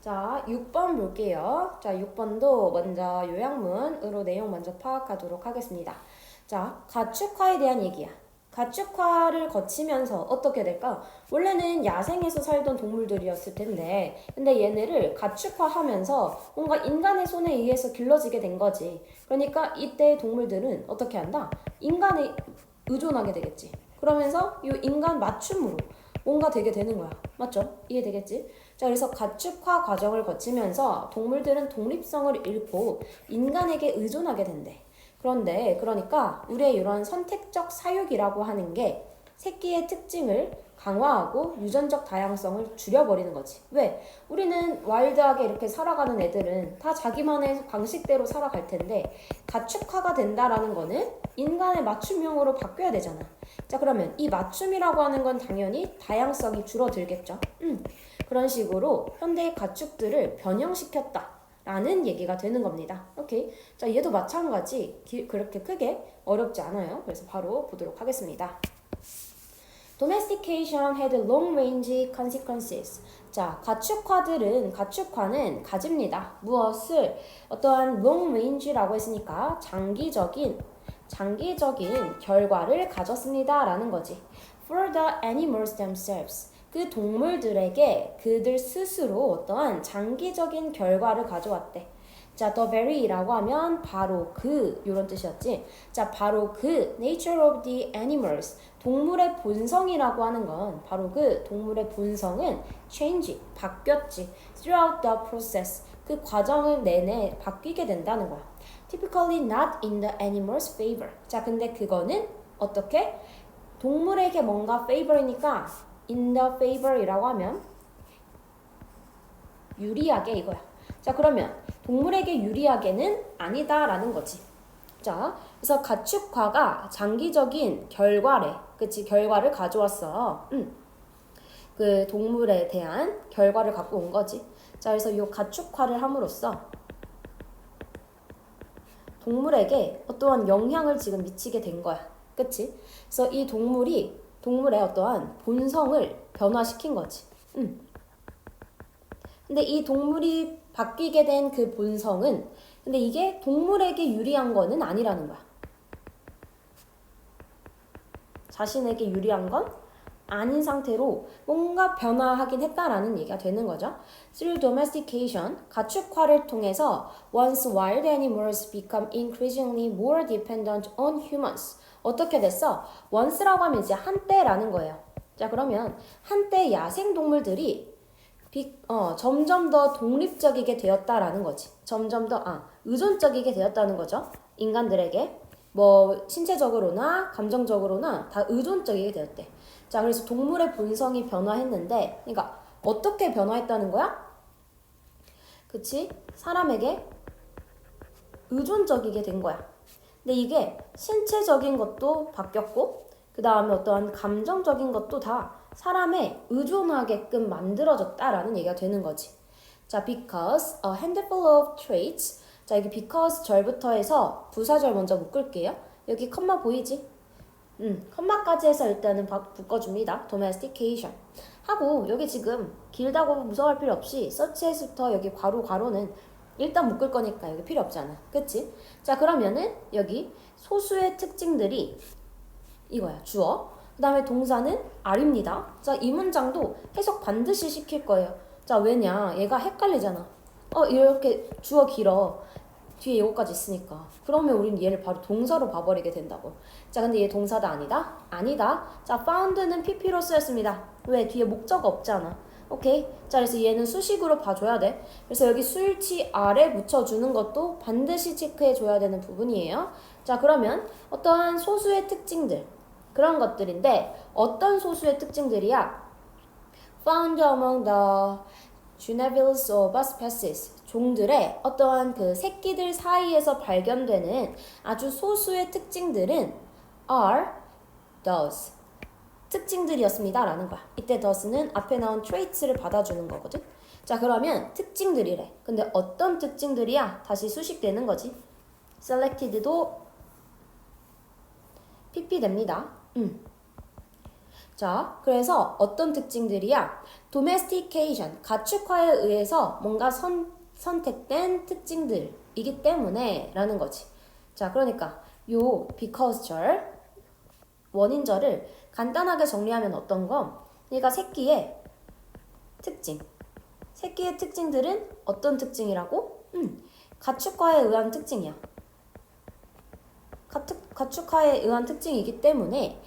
자, 6번 볼게요. 자, 6번도 먼저 요약문으로 내용 먼저 파악하도록 하겠습니다. 자, 가축화에 대한 얘기야. 가축화를 거치면서 어떻게 될까? 원래는 야생에서 살던 동물들이었을 텐데, 근데 얘네를 가축화하면서 뭔가 인간의 손에 의해서 길러지게 된 거지. 그러니까 이때 동물들은 어떻게 한다? 인간에 의존하게 되겠지. 그러면서 이 인간 맞춤으로 뭔가 되게 되는 거야. 맞죠? 이해되겠지? 자, 그래서 가축화 과정을 거치면서 동물들은 독립성을 잃고 인간에게 의존하게 된대. 그런데 그러니까 우리의 이런 선택적 사육이라고 하는 게 새끼의 특징을 강화하고 유전적 다양성을 줄여버리는 거지. 왜? 우리는 와일드하게 이렇게 살아가는 애들은 다 자기만의 방식대로 살아갈 텐데 가축화가 된다라는 거는 인간의 맞춤형으로 바뀌어야 되잖아. 자, 그러면 이 맞춤이라고 하는 건 당연히 다양성이 줄어들겠죠. 그런 식으로 현대의 가축들을 변형시켰다 라는 얘기가 되는 겁니다. 오케이. 자, 얘도 마찬가지 그렇게 크게 어렵지 않아요. 그래서 바로 보도록 하겠습니다. Domestication had long-range consequences. 자, 가축화는 가집니다. 무엇을? 어떠한 long-range라고 했으니까 장기적인 결과를 가졌습니다 라는 거지. For the animals themselves. 그 동물들에게 그들 스스로 어떠한 장기적인 결과를 가져왔대. 자, the very라고 하면 바로 그 이런 뜻이었지. 자, 바로 그 nature of the animals 동물의 본성이라고 하는 건 바로 그 동물의 본성은 change 바뀌었지. throughout the process 그 과정을 내내 바뀌게 된다는 거야. Typically not in the animal's favor. 자, 근데 그거는 어떻게? 동물에게 뭔가 favor이니까 in the favor이라고 하면 유리하게 이거야. 자, 그러면 동물에게 유리하게는 아니다라는 거지. 자, 그래서 가축화가 장기적인 결과래. 그치? 결과를 가져왔어. 그 동물에 대한 결과를 갖고 온 거지. 자, 그래서 이 가축화를 함으로써 동물에게 어떠한 영향을 지금 미치게 된 거야. 그치? 그래서 이 동물의 어떠한 본성을 변화시킨 거지. 근데 이 동물이 바뀌게 된 그 본성은 근데 이게 동물에게 유리한 거는 아니라는 거야. 자신에게 유리한 건 아닌 상태로 뭔가 변화하긴 했다라는 얘기가 되는 거죠. Through domestication, 가축화를 통해서 once wild animals become increasingly more dependent on humans. 어떻게 됐어? once라고 하면 이제 한때라는 거예요. 자, 그러면 한때 야생 동물들이 점점 더 독립적이게 되었다라는 거지. 점점 더 의존적이게 되었다는 거죠. 인간들에게 뭐 신체적으로나 감정적으로나 다 의존적이게 되었대. 자, 그래서 동물의 본성이 변화했는데, 그러니까 어떻게 변화했다는 거야? 그치? 사람에게 의존적이게 된 거야. 근데 이게 신체적인 것도 바뀌었고, 그 다음에 어떠한 감정적인 것도 다 사람에 의존하게끔 만들어졌다라는 얘기가 되는 거지. 자, because a handful of traits. 자, 여기 because 절부터 해서 부사절 먼저 묶을게요. 여기 컴마 보이지? 컴마까지 해서 일단은 묶어줍니다. domestication. 하고 여기 지금 길다고 무서워할 필요 없이 such as부터 여기 괄호는 일단 묶을 거니까 여기 필요 없잖아. 그치? 자, 그러면은 여기 소수의 특징들이 이거야. 주어. 그 다음에 동사는 are입니다. 자, 이 문장도 해석 반드시 시킬 거예요. 자, 왜냐? 얘가 헷갈리잖아. 이렇게 주어 길어. 뒤에 이거까지 있으니까. 그러면 우린 얘를 바로 동사로 봐버리게 된다고. 자, 근데 얘 동사다 아니다? 아니다. 자, found는 pp로 쓰였습니다. 왜? 뒤에 목적 없잖아. 오케이? 자, 그래서 얘는 수식으로 봐줘야 돼. 그래서 여기 수일치 아래 붙여주는 것도 반드시 체크해줘야 되는 부분이에요. 자, 그러면 어떠한 소수의 특징들 그런 것들인데 어떤 소수의 특징들이야? Found among the Juveniles of species 종들의 어떠한 그 새끼들 사이에서 발견되는 아주 소수의 특징들은 are those 특징들이었습니다 라는 거야. 이때 those는 앞에 나온 traits를 받아주는 거거든. 자, 그러면 특징들이래. 근데 어떤 특징들이야? 다시 수식되는 거지. selected도 pp 됩니다. 자, 그래서 어떤 특징들이야? domestication, 가축화에 의해서 뭔가 선택된 특징들이기 때문에 라는 거지. 자, 그러니까 요 because절, 원인절을 간단하게 정리하면 어떤 거? 그러니까 새끼의 특징. 새끼의 특징들은 어떤 특징이라고? 가축화에 의한 특징이야. 가축화에 의한 특징이기 때문에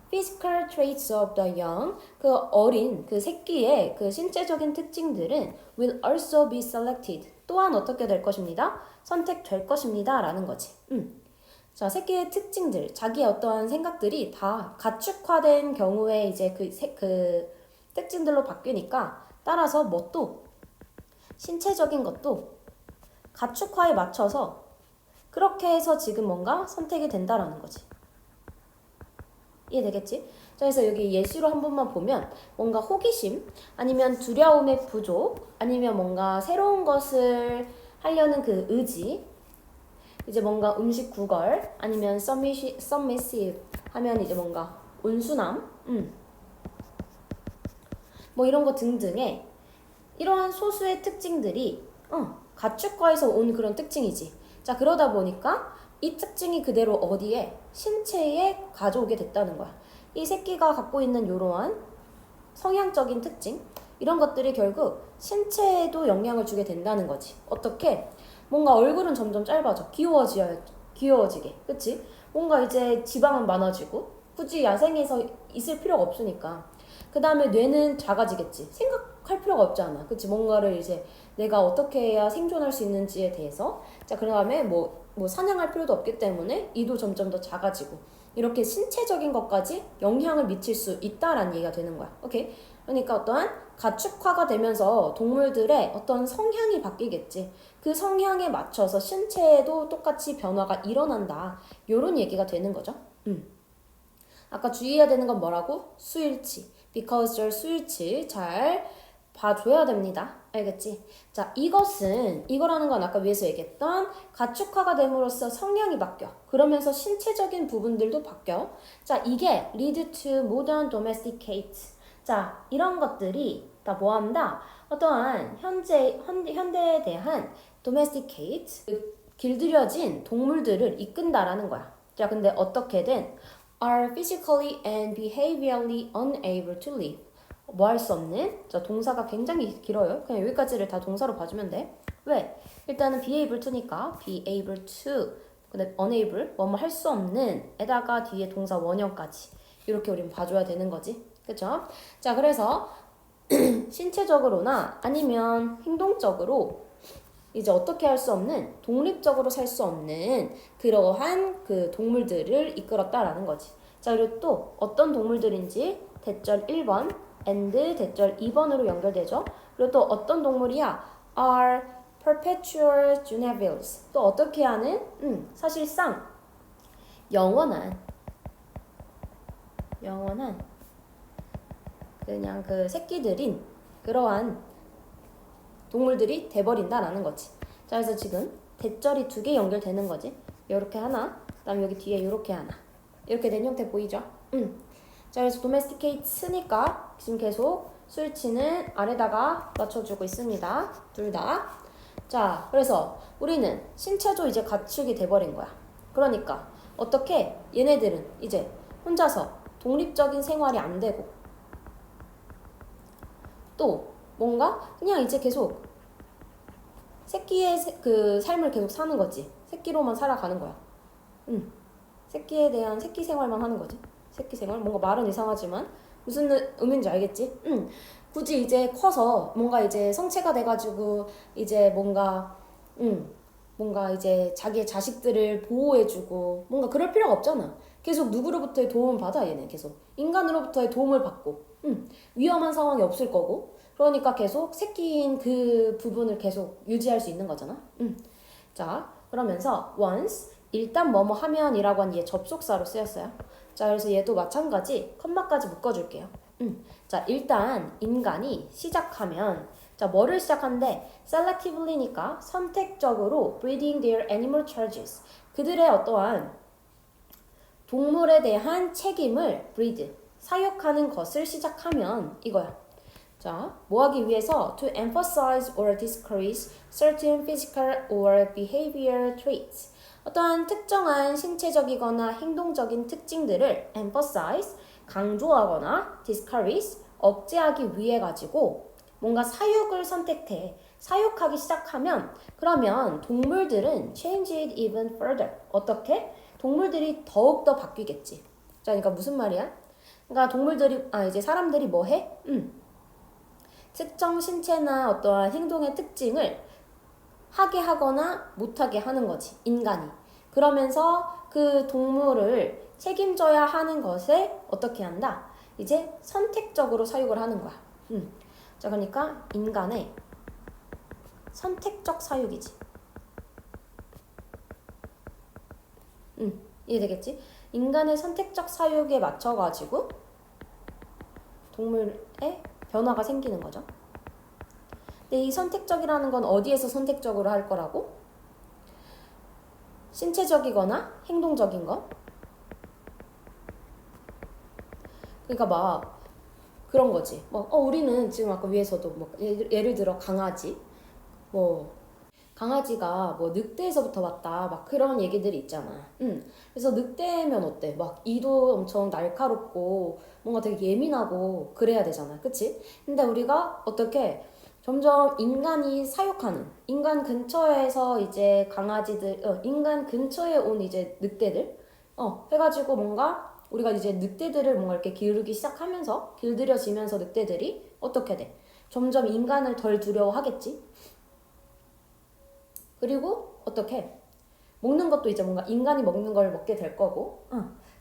physical traits of the young, 그 어린, 그 새끼의 그 신체적인 특징들은 will also be selected. 또한 어떻게 될 것입니다? 선택될 것입니다. 라는 거지. 자, 새끼의 특징들, 자기의 어떠한 생각들이 다 가축화된 경우에 이제 그 특징들로 바뀌니까 따라서 뭣도 신체적인 것도 가축화에 맞춰서 그렇게 해서 지금 뭔가 선택이 된다라는 거지. 이해되겠지? 자, 그래서 여기 예시로 한 번만 보면 뭔가 호기심, 아니면 두려움의 부족, 아니면 뭔가 새로운 것을 하려는 그 의지, 이제 뭔가 음식 구걸, 아니면 submissive 하면 이제 뭔가 온순함, 뭐 이런 거 등등의 이러한 소수의 특징들이 가축과에서 온 그런 특징이지. 자, 그러다 보니까 이 특징이 그대로 어디에? 신체에 가져오게 됐다는 거야. 이 새끼가 갖고 있는 이러한 성향적인 특징, 이런 것들이 결국 신체에도 영향을 주게 된다는 거지. 어떻게? 뭔가 얼굴은 점점 짧아져. 귀여워지게. 그치? 뭔가 이제 지방은 많아지고, 굳이 야생에서 있을 필요가 없으니까. 그 다음에 뇌는 작아지겠지. 생각할 필요가 없잖아. 그치? 뭔가를 이제 내가 어떻게 해야 생존할 수 있는지에 대해서. 자, 그 다음에 뭐 사냥할 필요도 없기 때문에 이도 점점 더 작아지고. 이렇게 신체적인 것까지 영향을 미칠 수 있다라는 얘기가 되는 거야. 오케이? 그러니까 어떠한 가축화가 되면서 동물들의 어떤 성향이 바뀌겠지. 그 성향에 맞춰서 신체에도 똑같이 변화가 일어난다. 요런 얘기가 되는 거죠. 아까 주의해야 되는 건 뭐라고? 수일치. because 수일치 잘 봐줘야 됩니다. 알겠지? 자, 이거라는 건 아까 위에서 얘기했던 가축화가 됨으로써 성향이 바뀌어. 그러면서 신체적인 부분들도 바뀌어. 자, 이게 lead to modern domesticate. 자, 이런 것들이 다 뭐한다? 어떠한 현대에 대한 domesticate, 길들여진 동물들을 이끈다라는 거야. 자, 근데 어떻게든 are physically and behaviorally unable to live. 뭐 할 수 없는? 자, 동사가 굉장히 길어요. 그냥 여기까지를 다 동사로 봐주면 돼. 왜? 일단은 be able to니까 be able to, 근데 unable, 뭐뭐 할 수 없는 에다가 뒤에 동사 원형까지 이렇게 우리는 봐줘야 되는 거지. 그쵸? 자, 그래서 신체적으로나 아니면 행동적으로 이제 어떻게 할 수 없는, 독립적으로 살 수 없는 그러한 그 동물들을 이끌었다라는 거지. 자, 그리고 또 어떤 동물들인지 대절 1번 and 대절 2번으로 연결되죠. 그리고 또 어떤 동물이야? are perpetual juveniles. 또 어떻게 하는? 사실상 영원한 그냥 그 새끼들인 그러한 동물들이 돼버린다라는 거지. 자, 그래서 지금 대절이 2개 연결되는 거지. 요렇게 하나, 그 다음에 여기 뒤에 요렇게 하나. 이렇게 된 형태 보이죠? 자, 그래서 domesticate니까 지금 계속 수일치는 아래다가 맞춰주고 있습니다. 둘 다. 자, 그래서 우리는 신체도 이제 가축이 돼버린 거야. 그러니까 어떻게 얘네들은 이제 혼자서 독립적인 생활이 안 되고 또 뭔가 그냥 이제 계속 새끼의 그 삶을 계속 사는 거지. 새끼로만 살아가는 거야. 새끼에 대한 새끼 생활만 하는 거지. 새끼 생활? 뭔가 말은 이상하지만 무슨 의미인지 알겠지? 굳이 이제 커서 뭔가 이제 성체가 돼가지고 이제 뭔가 이제 자기의 자식들을 보호해주고 뭔가 그럴 필요가 없잖아. 계속 누구로부터의 도움을 받아 얘는 계속. 인간으로부터의 도움을 받고 위험한 상황이 없을 거고 그러니까 계속 새끼인 그 부분을 계속 유지할 수 있는 거잖아. 자, 그러면서 once 일단 뭐뭐 하면이라고 한 얘 접속사로 쓰였어요. 자, 그래서 얘도 마찬가지 컴마까지 묶어줄게요. 자, 일단 인간이 시작하면 자, 뭐를 시작한대? selectively니까 선택적으로 breeding their animal charges. 그들의 어떠한 동물에 대한 책임을 breed. 사육하는 것을 시작하면 이거야. 자, 뭐 하기 위해서 to emphasize or discourage certain physical or behavioral traits. 어떠한 특정한 신체적이거나 행동적인 특징들을 emphasize, 강조하거나 discourage, 억제하기 위해 가지고 뭔가 사육을 선택해. 사육하기 시작하면 그러면 동물들은 change it even further. 어떻게? 동물들이 더욱더 바뀌겠지. 자, 그러니까 무슨 말이야? 그러니까 동물들이 이제 사람들이 뭐 해? 특정 신체나 어떠한 행동의 특징을 하게 하거나 못하게 하는 거지. 인간이. 그러면서 그 동물을 책임져야 하는 것에 어떻게 한다? 이제 선택적으로 사육을 하는 거야. 자, 그러니까 인간의 선택적 사육이지. 이해되겠지? 인간의 선택적 사육에 맞춰가지고 동물의 변화가 생기는 거죠. 근데 이 선택적이라는 건 어디에서 선택적으로 할 거라고? 신체적이거나 행동적인 거? 그러니까 막 그런 거지. 우리는 지금 아까 위에서도 예를 들어 강아지, 강아지가 늑대에서부터 왔다 막 그런 얘기들이 있잖아. 그래서 늑대면 어때? 막 이도 엄청 날카롭고 뭔가 되게 예민하고 그래야 되잖아. 그치? 근데 우리가 어떻게 점점 인간이 사육하는 인간 근처에서 이제 강아지들 인간 근처에 온 이제 늑대들 해가지고 뭔가 우리가 이제 늑대들을 뭔가 이렇게 기르기 시작하면서 길들여지면서 늑대들이 어떻게 돼? 점점 인간을 덜 두려워하겠지? 그리고 어떻게? 먹는 것도 이제 뭔가 인간이 먹는 걸 먹게 될 거고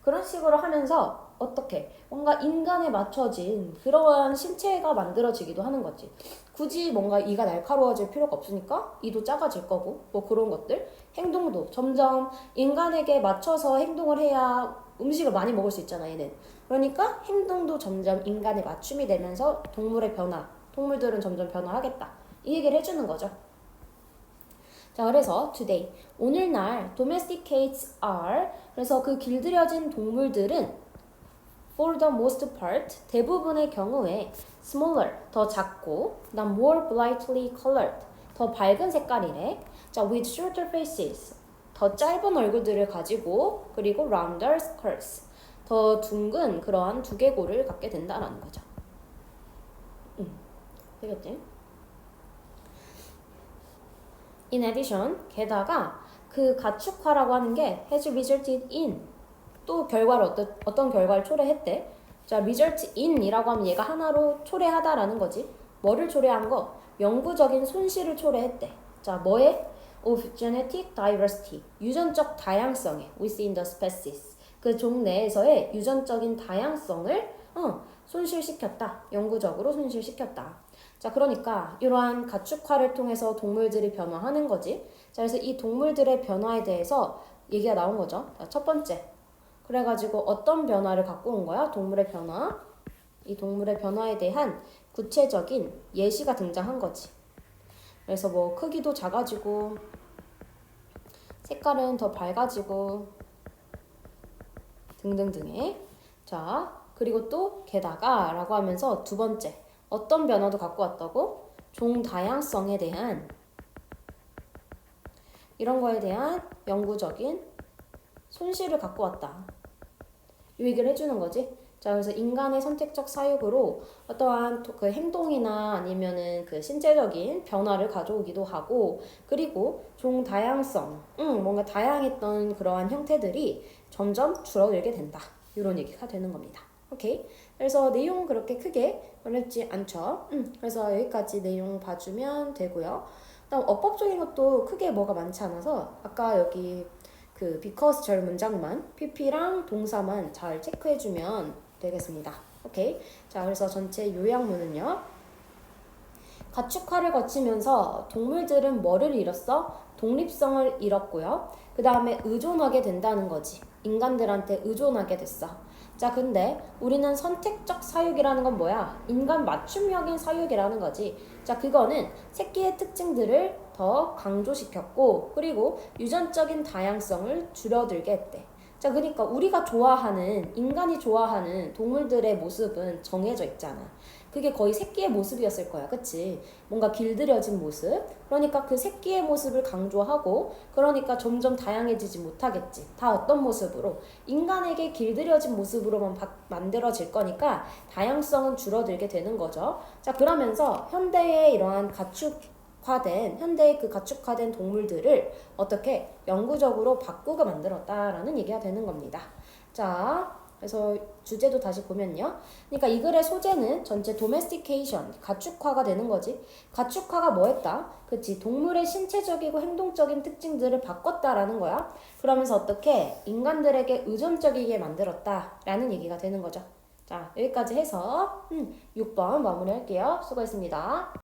그런 식으로 하면서 어떻게? 뭔가 인간에 맞춰진 그러한 신체가 만들어지기도 하는 거지. 굳이 뭔가 이가 날카로워질 필요가 없으니까 이도 작아질 거고 그런 것들. 행동도 점점 인간에게 맞춰서 행동을 해야 음식을 많이 먹을 수 있잖아, 얘는. 그러니까 행동도 점점 인간에 맞춤이 되면서 동물의 변화, 동물들은 점점 변화하겠다. 이 얘기를 해주는 거죠. 자, 그래서 today, 오늘날 domesticates are, 그래서 그 길들여진 동물들은 for the most part, 대부분의 경우에 smaller, 더 작고, 그다음 more brightly colored, 더 밝은 색깔이래. 자, with shorter faces, 더 짧은 얼굴들을 가지고, 그리고 rounder skulls, 더 둥근 그러한 두개골을 갖게 된다라는 거죠. 되겠지? In addition, 게다가 그 가축화라고 하는 게 has resulted in 또 결과를 어떤 결과를 초래했대. 자, result in이라고 하면 얘가 하나로 초래하다라는 거지. 뭐를 초래한 거? 영구적인 손실을 초래했대. 자, 뭐에? Of genetic diversity, 유전적 다양성에 within the species, 그 종 내에서의 유전적인 다양성을 손실시켰다. 영구적으로 손실시켰다. 자, 그러니까 이러한 가축화를 통해서 동물들이 변화하는 거지. 자, 그래서 이 동물들의 변화에 대해서 얘기가 나온 거죠. 자, 첫 번째. 그래가지고 어떤 변화를 갖고 온 거야? 동물의 변화. 이 동물의 변화에 대한 구체적인 예시가 등장한 거지. 그래서 크기도 작아지고 색깔은 더 밝아지고 등등등의. 자, 그리고 또 게다가 라고 하면서 두 번째. 어떤 변화도 갖고 왔다고? 종 다양성에 대한 이런 거에 대한 영구적인 손실을 갖고 왔다. 이 얘기를 해주는 거지. 자, 그래서 인간의 선택적 사육으로 어떠한 그 행동이나 아니면은 그 신체적인 변화를 가져오기도 하고, 그리고 종 다양성, 뭔가 다양했던 그러한 형태들이 점점 줄어들게 된다. 이런 얘기가 되는 겁니다. 오케이. 그래서 내용은 그렇게 크게 어렵지 않죠. 그래서 여기까지 내용 봐주면 되고요. 그다음 어법적인 것도 크게 뭐가 많지 않아서 아까 여기 그 because 절 문장만 pp랑 동사만 잘 체크해주면 되겠습니다. 오케이. 자, 그래서 전체 요약문은요. 가축화를 거치면서 동물들은 뭐를 잃었어? 독립성을 잃었고요. 그 다음에 의존하게 된다는 거지. 인간들한테 의존하게 됐어. 자, 근데 우리는 선택적 사육이라는 건 뭐야? 인간 맞춤형인 사육이라는 거지. 자, 그거는 새끼의 특징들을 더 강조시켰고, 그리고 유전적인 다양성을 줄여들게 했대. 자, 그러니까 우리가 좋아하는, 인간이 좋아하는 동물들의 모습은 정해져 있잖아. 그게 거의 새끼의 모습이었을 거야. 그치? 뭔가 길들여진 모습. 그러니까 그 새끼의 모습을 강조하고, 그러니까 점점 다양해지지 못하겠지. 다 어떤 모습으로? 인간에게 길들여진 모습으로만 만들어질 거니까 다양성은 줄어들게 되는 거죠. 자, 그러면서 현대의 이러한 현대의 그 가축화된 동물들을 어떻게 영구적으로 바꾸게 만들었다라는 얘기가 되는 겁니다. 자, 그래서 주제도 다시 보면요. 그러니까 이 글의 소재는 전체 domestication, 가축화가 되는 거지. 가축화가 뭐 했다? 그치, 동물의 신체적이고 행동적인 특징들을 바꿨다라는 거야. 그러면서 어떻게 인간들에게 의존적이게 만들었다라는 얘기가 되는 거죠. 자, 여기까지 해서 6번 마무리할게요. 수고했습니다.